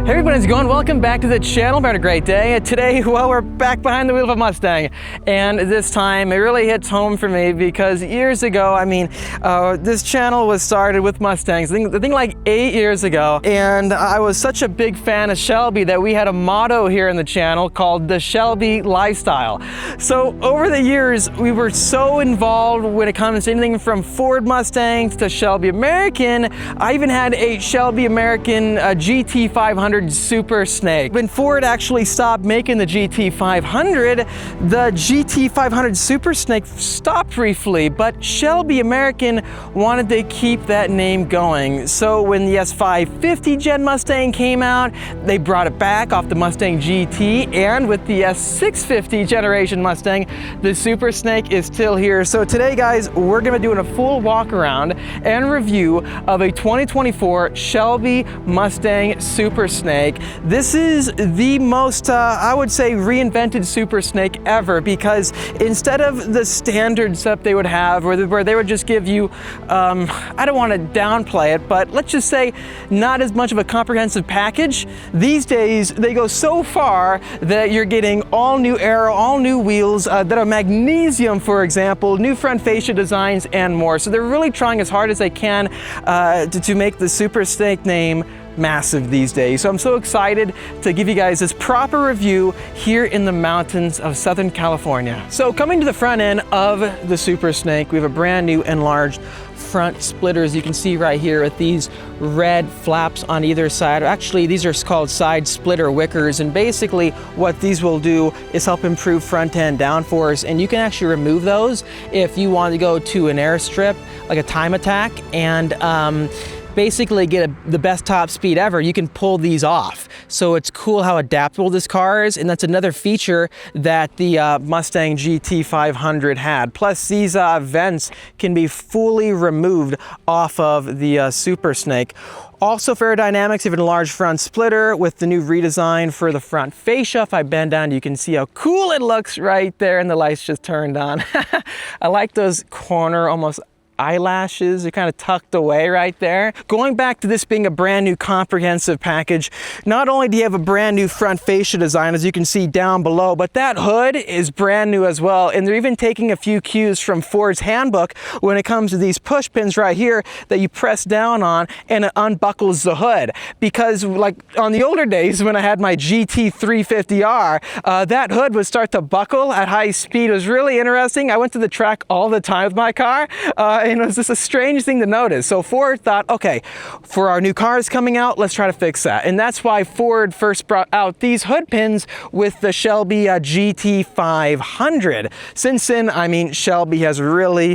Hey everybody, how's it going? Welcome back to the channel. We're having a great day. Today, well, we're back behind the wheel of a Mustang. And this time, it really hits home for me because years ago, this channel was started with Mustangs, I think like 8 years ago. And I was such a big fan of Shelby that we had a motto here in the channel called the Shelby Lifestyle. So over the years, we were so involved when it comes to anything from Ford Mustangs to Shelby American. I even had a Shelby American GT500 Super Snake. When Ford actually stopped making the GT500, the GT500 Super Snake stopped briefly, but Shelby American wanted to keep that name going. So when the S550 Gen Mustang came out, they brought it back off the Mustang GT, and with the S650 generation Mustang, the Super Snake is still here. So today, guys, we're gonna be doing a full walk around and review of a 2024 Shelby Mustang Super Snake. This is the most, I would say, reinvented Super Snake ever, because instead of the standard setup they would have, where they would just give you, I don't want to downplay it, but let's just say not as much of a comprehensive package. These days, they go so far that you're getting all new aero, all new wheels that are magnesium, for example, new front fascia designs, and more. So they're really trying as hard as they can to make the Super Snake name massive these days. So I'm so excited to give you guys this proper review here in the mountains of Southern California. So coming to the front end of the Super Snake, we have a brand new enlarged front splitters. You can see right here with these red flaps on either side. Actually, these are called side splitter wickers, and basically what these will do is help improve front end downforce, and you can actually remove those if you want to go to an airstrip like a time attack and basically get the best top speed ever. You can pull these off. So it's cool how adaptable this car is, and that's another feature that the Mustang GT500 had. Plus, these vents can be fully removed off of the Super Snake. Also for aerodynamics, you have an enlarged front splitter with the new redesign for the front fascia. If I bend down, you can see how cool it looks right there, and the lights just turned on. I like those corner almost eyelashes are kind of tucked away right there. Going back to this being a brand new comprehensive package, not only do you have a brand new front fascia design, as you can see down below, but that hood is brand new as well. And they're even taking a few cues from Ford's handbook when it comes to these push pins right here that you press down on and it unbuckles the hood. Because like on the older days when I had my GT350R, that hood would start to buckle at high speed. It was really interesting. I went to the track all the time with my car. And it was just a strange thing to notice. So Ford thought, okay, for our new cars coming out, let's try to fix that. And that's why Ford first brought out these hood pins with the Shelby GT500. Since then, I mean, Shelby has really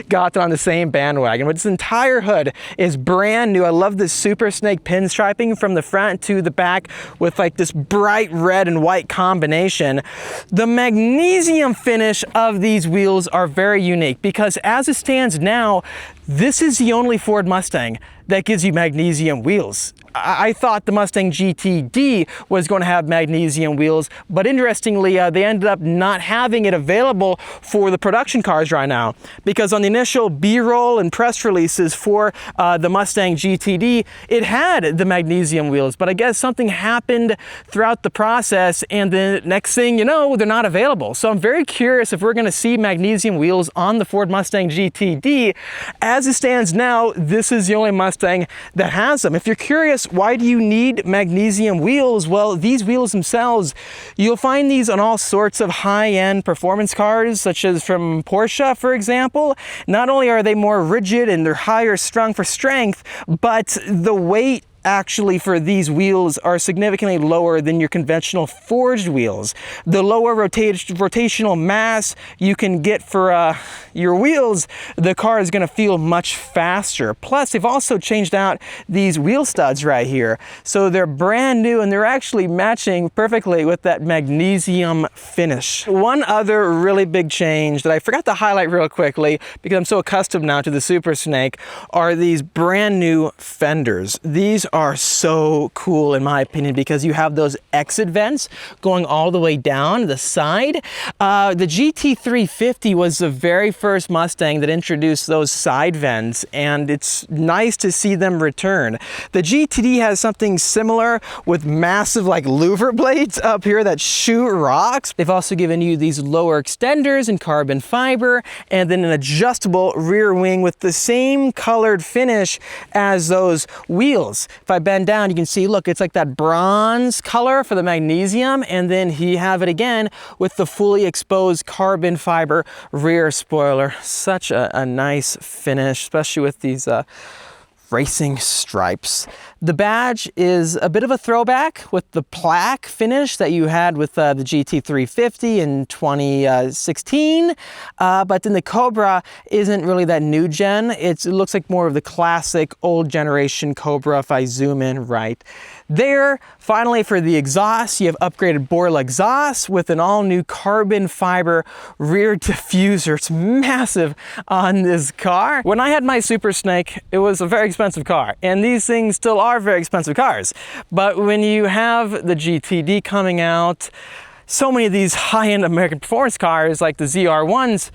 gotten on the same bandwagon. But this entire hood is brand new. I love this Super Snake pinstriping from the front to the back with like this bright red and white combination. The magnesium finish of these wheels are very unique because as it stands now, this is the only Ford Mustang that gives you magnesium wheels. I thought the Mustang GTD was going to have magnesium wheels, but interestingly, they ended up not having it available for the production cars right now, because on the initial B-roll and press releases for the Mustang GTD, it had the magnesium wheels, but I guess something happened throughout the process, and the next thing you know, they're not available. So I'm very curious if we're going to see magnesium wheels on the Ford Mustang GTD. As it stands now, this is the only Mustang that has them. If you're curious, why do you need magnesium wheels? Well, these wheels themselves, you'll find these on all sorts of high-end performance cars, such as from Porsche, for example. Not only are they more rigid and they're higher strung for strength, but the weight actually for these wheels are significantly lower than your conventional forged wheels. The lower rotational mass you can get for your wheels, the car is going to feel much faster. Plus, they've also changed out these wheel studs right here. So they're brand new and they're actually matching perfectly with that magnesium finish. One other really big change that I forgot to highlight real quickly because I'm so accustomed now to the Super Snake are these brand new fenders. These are so cool in my opinion because you have those exit vents going all the way down the side. The GT350 was the very first Mustang that introduced those side vents, and it's nice to see them return. The GTD has something similar with massive like louver blades up here that shoot rocks. They've also given you these lower extenders in carbon fiber, and then an adjustable rear wing with the same colored finish as those wheels. If I bend down, you can see, look, it's like that bronze color for the magnesium, and then you have it again with the fully exposed carbon fiber rear spoiler. Such a nice finish, especially with these racing stripes. The badge is a bit of a throwback with the plaque finish that you had with the GT350 in 2016, but then the Cobra isn't really that new gen. It looks like more of the classic old generation Cobra if I zoom in right there. Finally, for the exhaust, you have upgraded Borla exhaust with an all-new carbon fiber rear diffuser. It's massive on this car. When I had my Super Snake, it was a very expensive car, and these things still are very expensive cars. But when you have the GTD coming out, so many of these high-end American performance cars like the ZR1s,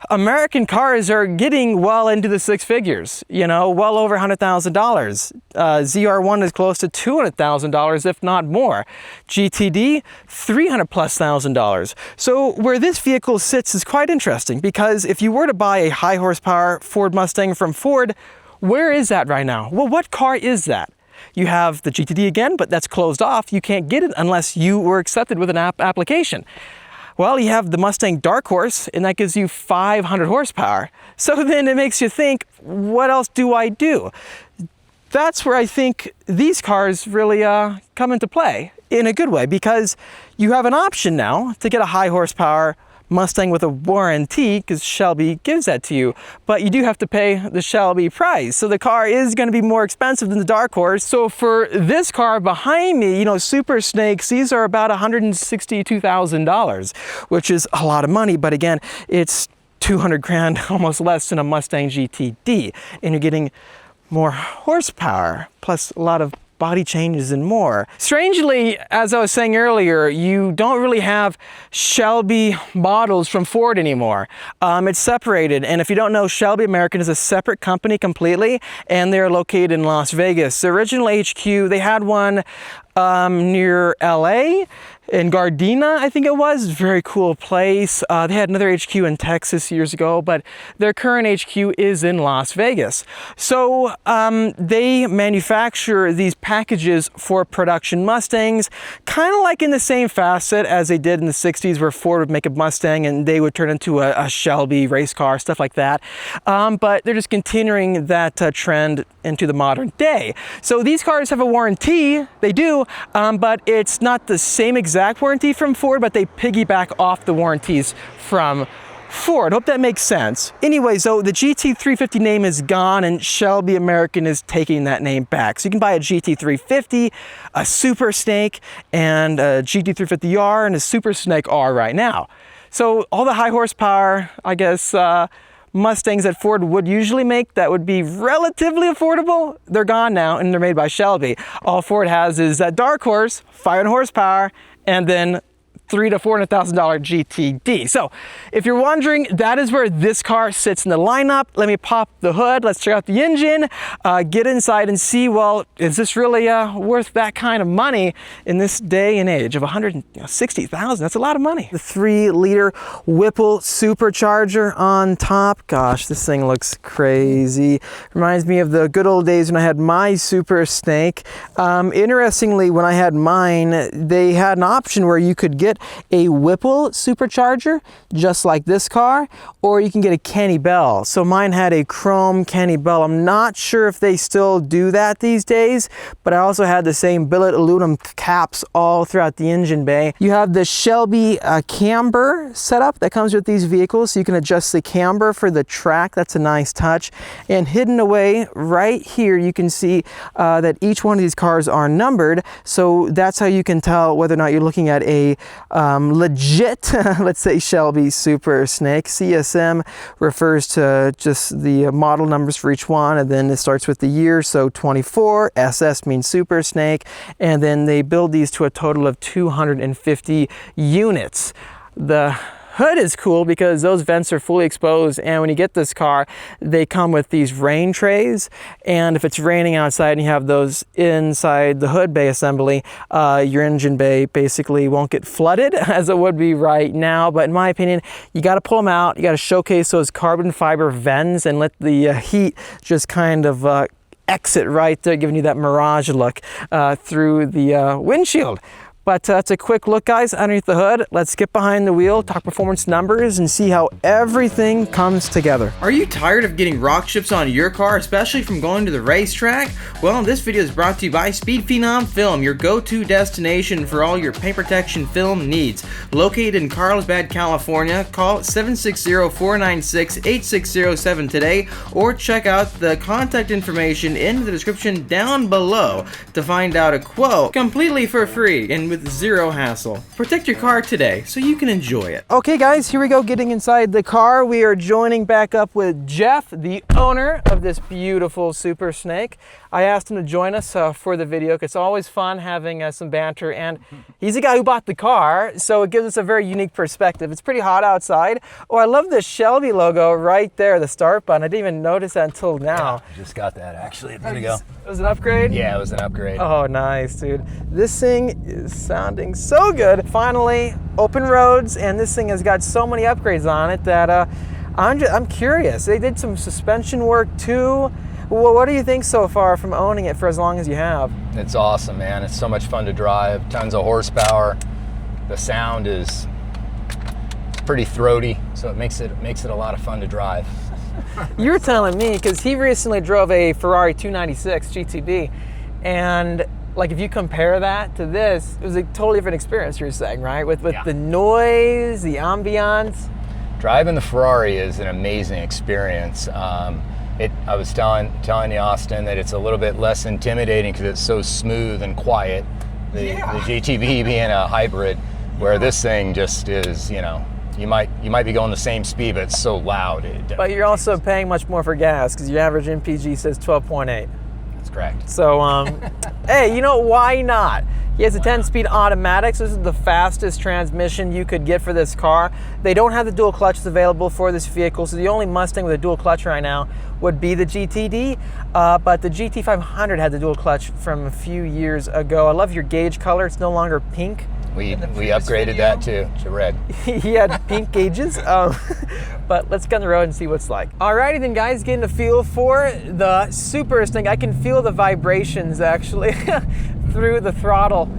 American cars are getting well into the six figures, you know, well over $100,000. ZR1 is close to $200,000, if not more. GTD, $300,000+. So where this vehicle sits is quite interesting, because if you were to buy a high horsepower Ford Mustang from Ford, where is that right now? Well, what car is that? You have the GTD again, but that's closed off. You can't get it unless you were accepted with an application. Well, you have the Mustang Dark Horse, and that gives you 500 horsepower. So then it makes you think, what else do I do? That's where I think these cars really come into play in a good way, because you have an option now to get a high horsepower Mustang with a warranty, because Shelby gives that to you, but you do have to pay the Shelby price. So the car is going to be more expensive than the Dark Horse. So for this car behind me, you know, Super Snakes, these are about $162,000, which is a lot of money. But again, it's 200 grand, almost less than a Mustang GTD, and you're getting more horsepower, plus a lot of body changes and more. Strangely, as I was saying earlier, you don't really have Shelby models from Ford anymore. It's separated, and if you don't know, Shelby American is a separate company completely, and they're located in Las Vegas. The original HQ, they had one near LA, in Gardena, I think it was. Very cool place. They had another HQ in Texas years ago, but their current HQ is in Las Vegas. So they manufacture these packages for production Mustangs, kind of like in the same facet as they did in the 60s, where Ford would make a Mustang and they would turn into a Shelby race car, stuff like that. But they're just continuing that trend into the modern day. So these cars have a warranty, they do, but it's not the same exact warranty from Ford, but they piggyback off the warranties from Ford. Hope that makes sense. Anyway, so the GT350 name is gone, and Shelby American is taking that name back. So you can buy a GT350, a Super Snake, and a GT350R and a Super Snake R right now. So all the high horsepower, I guess, Mustangs that Ford would usually make that would be relatively affordable, they're gone now, and they're made by Shelby. All Ford has is that Dark Horse, 500 horsepower, and then $300,000 to $400,000 GTD. So if you're wondering, that is where this car sits in the lineup. Let me pop the hood. Let's check out the engine, get inside and see, well, is this really worth that kind of money in this day and age of $160,000? That's a lot of money. The 3-liter Whipple supercharger on top. Gosh, this thing looks crazy. Reminds me of the good old days when I had my Super Snake. Interestingly, when I had mine, they had an option where you could get a Whipple supercharger, just like this car, or you can get a Kenny Bell. So mine had a chrome Kenny Bell. I'm not sure if they still do that these days, but I also had the same billet aluminum caps all throughout the engine bay. You have the Shelby camber setup that comes with these vehicles, so you can adjust the camber for the track. That's a nice touch. And hidden away right here, you can see that each one of these cars are numbered, so that's how you can tell whether or not you're looking at a legit, let's say Shelby Super Snake. CSM refers to just the model numbers for each one, and then it starts with the year, so 24. SS means Super Snake, and then they build these to a total of 250 units. The hood is cool because those vents are fully exposed, and when you get this car, they come with these rain trays, and if it's raining outside and you have those inside the hood bay assembly, your engine bay basically won't get flooded as it would be right now. But in my opinion, you got to pull them out, you got to showcase those carbon fiber vents and let the heat just kind of exit right there, giving you that mirage look through the windshield. But that's a quick look, guys, underneath the hood. Let's get behind the wheel, talk performance numbers, and see how everything comes together. Are you tired of getting rock chips on your car, especially from going to the racetrack? Well, this video is brought to you by Speed Phenom Film, your go-to destination for all your paint protection film needs. Located in Carlsbad, California, call 760-496-8607 today, or check out the contact information in the description down below to find out a quote completely for free and with zero hassle. Protect your car today so you can enjoy it. Okay guys, here we go, getting inside the car. We are joining back up with Jeff, the owner of this beautiful Super Snake. I asked him to join us for the video because it's always fun having some banter, and he's the guy who bought the car, so it gives us a very unique perspective. It's pretty hot outside. Oh, I love the Shelby logo right there, the start button. I didn't even notice that until now. Yeah, just got that actually a bit ago. It was an upgrade? Yeah, it was an upgrade. Oh, nice, dude. This thing is sounding so good. Finally, open roads, and this thing has got so many upgrades on it that I'm curious. They did some suspension work too. Well, what do you think so far from owning it for as long as you have? It's awesome, man. It's so much fun to drive, tons of horsepower. The sound is pretty throaty, so it makes it a lot of fun to drive. You were telling me, because he recently drove a Ferrari 296 GTB, and like if you compare that to this, it was a totally different experience, you're saying, right? With Yeah. the noise, the ambiance. Driving the Ferrari is an amazing experience. I was telling you, Austin, that it's a little bit less intimidating because it's so smooth and quiet. The GTB being a hybrid, where this thing just is, you know, you might be going the same speed, but it's so loud. But you're also paying much more for gas because your average MPG says 12.8. That's correct. So, hey, you know, why not? He has a 10-speed automatic, so this is the fastest transmission you could get for this car. They don't have the dual clutches available for this vehicle, so the only Mustang with a dual clutch right now would be the GTD, but the GT500 had the dual clutch from a few years ago. I love your gauge color. It's no longer pink. We upgraded that to red. He had pink gauges, but let's get on the road and see what's like. Alrighty then, guys, getting a feel for the Super Snake. I can feel the vibrations actually through the throttle.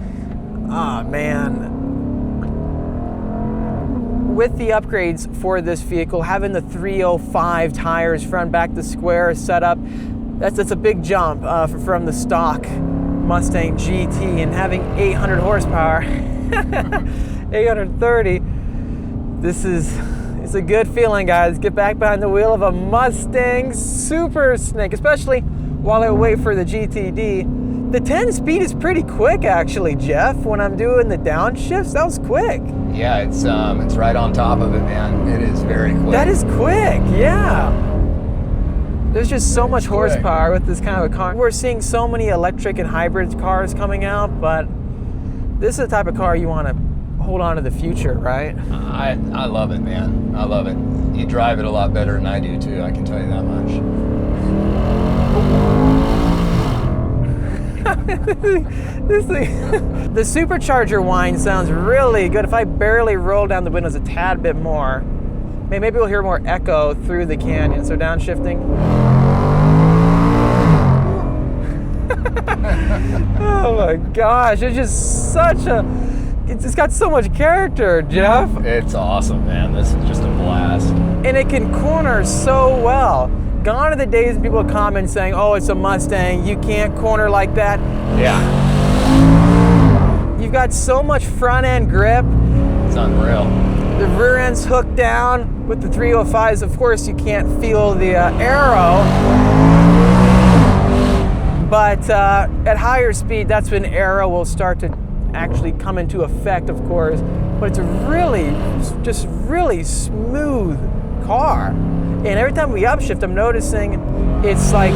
Ah, man. With the upgrades for this vehicle, having the 305 tires, front, back, the square setup, that's a big jump from the stock Mustang GT, and having 800 horsepower. 830. It's a good feeling, guys. Get back behind the wheel of a Mustang Super Snake, especially while I wait for the GTD. The 10 speed is pretty quick, actually, Jeff. When I'm doing the downshifts, that was quick. Yeah, it's right on top of it, man. It is very quick. That is quick, yeah. There's just so much horsepower with this kind of a car. We're seeing so many electric and hybrid cars coming out, but this is the type of car you want to hold on to the future, right? I love it, man. I love it. You drive it a lot better than I do, too. I can tell you that much. This thing, the supercharger whine sounds really good. If I barely roll down the windows a tad bit more, maybe we'll hear more echo through the canyon. So downshifting. Oh my gosh, it's just it's got so much character, Jeff. It's awesome, man. This is just a blast. And it can corner so well. Gone are the days when people comment saying, oh, it's a Mustang, you can't corner like that. Yeah. You've got so much front end grip. It's unreal. The rear end's hooked down. With the 305s, of course, you can't feel the aero. But at higher speed, that's when aero will start to actually come into effect, of course. But it's a really, just really smooth car. And every time we upshift, I'm noticing it's like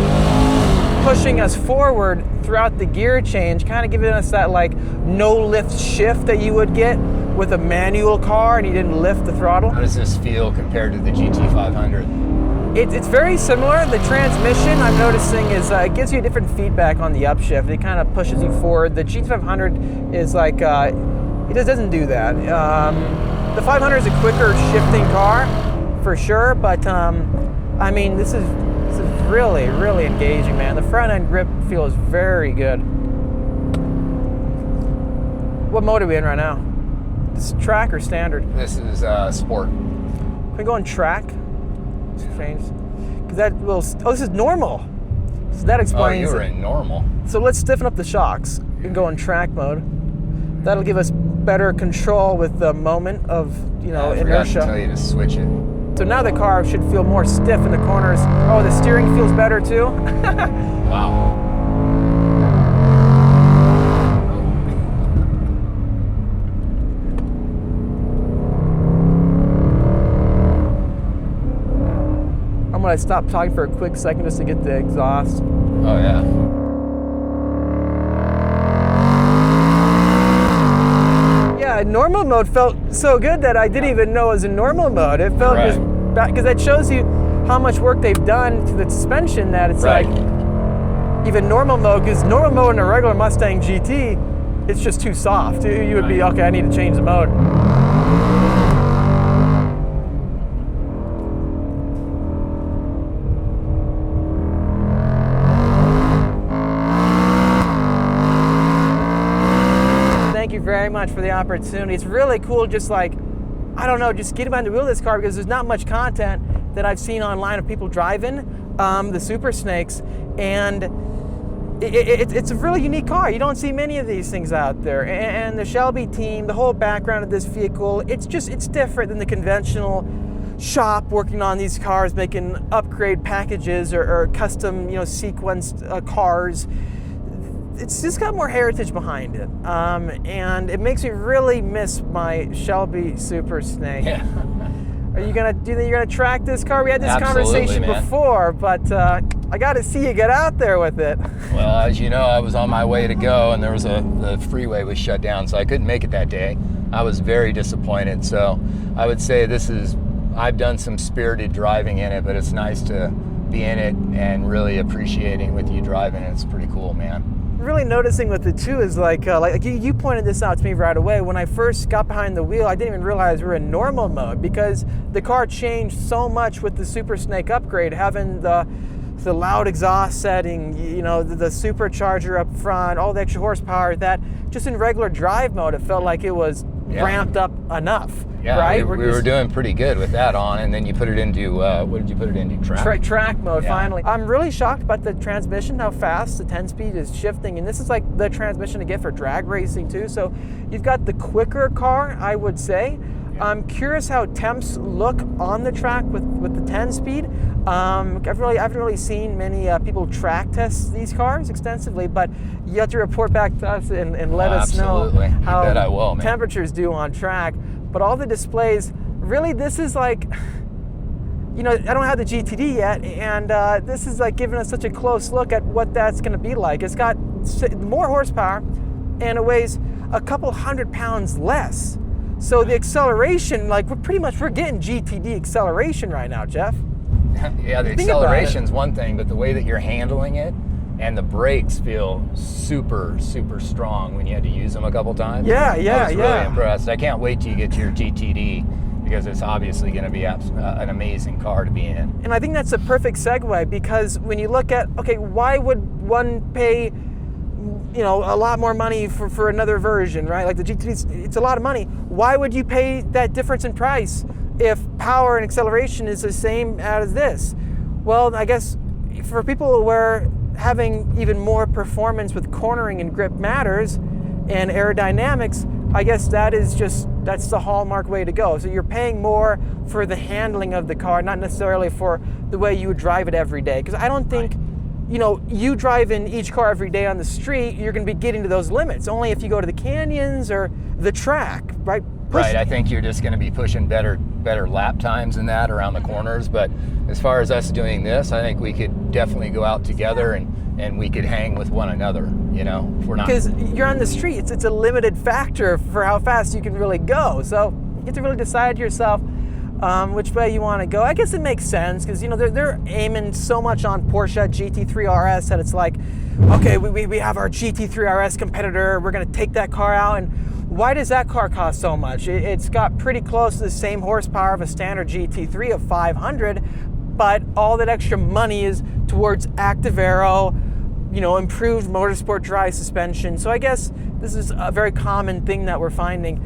pushing us forward throughout the gear change, kind of giving us that like no lift shift that you would get with a manual car and you didn't lift the throttle. How does this feel compared to the GT500? It's very similar. The transmission I'm noticing is it gives you a different feedback on the upshift. It kind of pushes you forward. The GT500 is like, it just doesn't do that. The 500 is a quicker shifting car for sure, but I mean, this is really, really engaging, man. The front end grip feels very good. What mode are we in right now? This is track or standard? This is sport. Can we go on track? Change. Because that will. Oh, this is normal. So that explains. Oh, you were in normal. So let's stiffen up the shocks. We can go in track mode. That'll give us better control with the moment of, I forgot inertia. to tell you to switch it. So now the car should feel more stiff in the corners. Oh, the steering feels better too. Wow. I'm gonna stop talking for a quick second just to get the exhaust. Oh yeah. Yeah, normal mode felt so good that I didn't even know it was in normal mode. It felt Right. just because that shows you how much work they've done to the suspension that it's Right. like even normal mode, because normal mode in a regular Mustang GT, it's just too soft. You would be, Right. okay, I need to change the mode. Thank you very much for the opportunity. It's really cool, just like, I don't know, just getting behind the wheel of this car, because there's not much content that I've seen online of people driving the Super Snakes, and it's a really unique car. You don't see many of these things out there, and the Shelby team, the whole background of this vehicle, it's different than the conventional shop working on these cars, making upgrade packages or custom, sequenced cars. It's just got more heritage behind it, and it makes me really miss my Shelby Super Snake. Yeah. Do you think you're gonna track this car? We had this Absolutely, conversation man. before, but I got to see you get out there with it. Well, as you know, I was on my way to go, and the freeway was shut down, so I couldn't make it that day. I was very disappointed. So I would say I've done some spirited driving in it, but it's nice to be in it and really appreciating with you driving it. It's pretty cool, man. Really noticing with it too is like you pointed this out to me right away. When I first got behind the wheel, I didn't even realize we were in normal mode, because the car changed so much with the Super Snake upgrade, having the loud exhaust setting, the supercharger up front, all the extra horsepower, that just in regular drive mode, it felt like it was ramped up enough. Yeah, right? we were doing pretty good with that on, and then you put it into, what did you put it into? Track mode, Yeah. finally. I'm really shocked about the transmission, how fast the 10-speed is shifting, and this is like the transmission to get for drag racing too. So you've got the quicker car, I would say. Yeah. I'm curious how temps look on the track with the 10-speed. I haven't really seen many people track test these cars extensively, but you have to report back to us and let us know Absolutely. You how bet I will, man. temperatures do on track. But all the displays, really, this is like, I don't have the GTD yet, and this is like giving us such a close look at what that's going to be like. It's got more horsepower, and it weighs a couple 100 pounds less. So the acceleration, like we're getting GTD acceleration right now, Jeff. Yeah, the Think about acceleration's one thing, but the way that you're handling it and the brakes feel super, super strong when you had to use them a couple times. Yeah, I was really impressed. I can't wait till you get to your GTD, because it's obviously going to be an amazing car to be in. And I think that's a perfect segue, because when you look at, okay, why would one pay, a lot more money for another version, right? Like the GTD, it's a lot of money. Why would you pay that difference in price if power and acceleration is the same as this? Well, I guess for people where having even more performance with cornering and grip matters, and aerodynamics, I guess that's the hallmark way to go. So you're paying more for the handling of the car, not necessarily for the way you would drive it every day. Because I don't think you know, you drive in each car every day on the street, you're going to be getting to those limits. Only if you go to the canyons or the track, right? Right, I think you're just going to be pushing better lap times than that around the corners. But as far as us doing this, I think we could definitely go out together and we could hang with one another, you know, if we're not. Because you're on the street, it's a limited factor for how fast you can really go. So you get to really decide yourself which way you want to go. I guess it makes sense because, you know, they're aiming so much on Porsche GT3 RS that it's like, okay, we have our GT3 RS competitor, we're going to take that car out, and why does that car cost so much? It's got pretty close to the same horsepower of a standard GT3 of 500, but all that extra money is towards active aero, you know, improved motorsport dry suspension. So I guess this is a very common thing that we're finding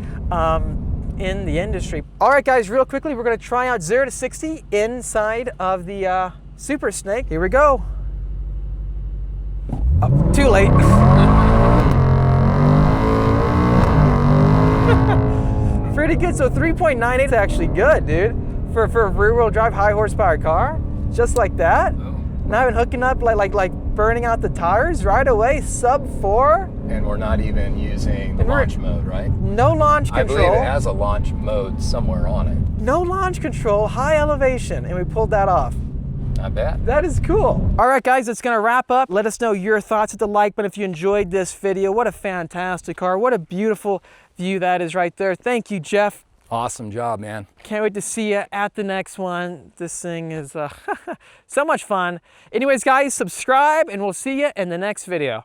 in the industry. All right, guys, real quickly, we're going to try out 0 to 60 inside of the Super Snake. Here we go. Oh, too late. Pretty good. So 3.98 is actually good, dude, for a rear-wheel drive high horsepower car, just like that. Oh. Not even hooking up like burning out the tires right away, sub 4. And we're not even using the launch mode, right? No launch control. I believe it has a launch mode somewhere on it. No launch control, high elevation, and we pulled that off. Not bad. That is cool. All right, guys, it's gonna wrap up. Let us know your thoughts at the like button if you enjoyed this video. What a fantastic car. What a beautiful view that is right there. Thank you, Jeff. Awesome job, man. Can't wait to see you at the next one. This thing is so much fun. Anyways, guys, subscribe and we'll see you in the next video.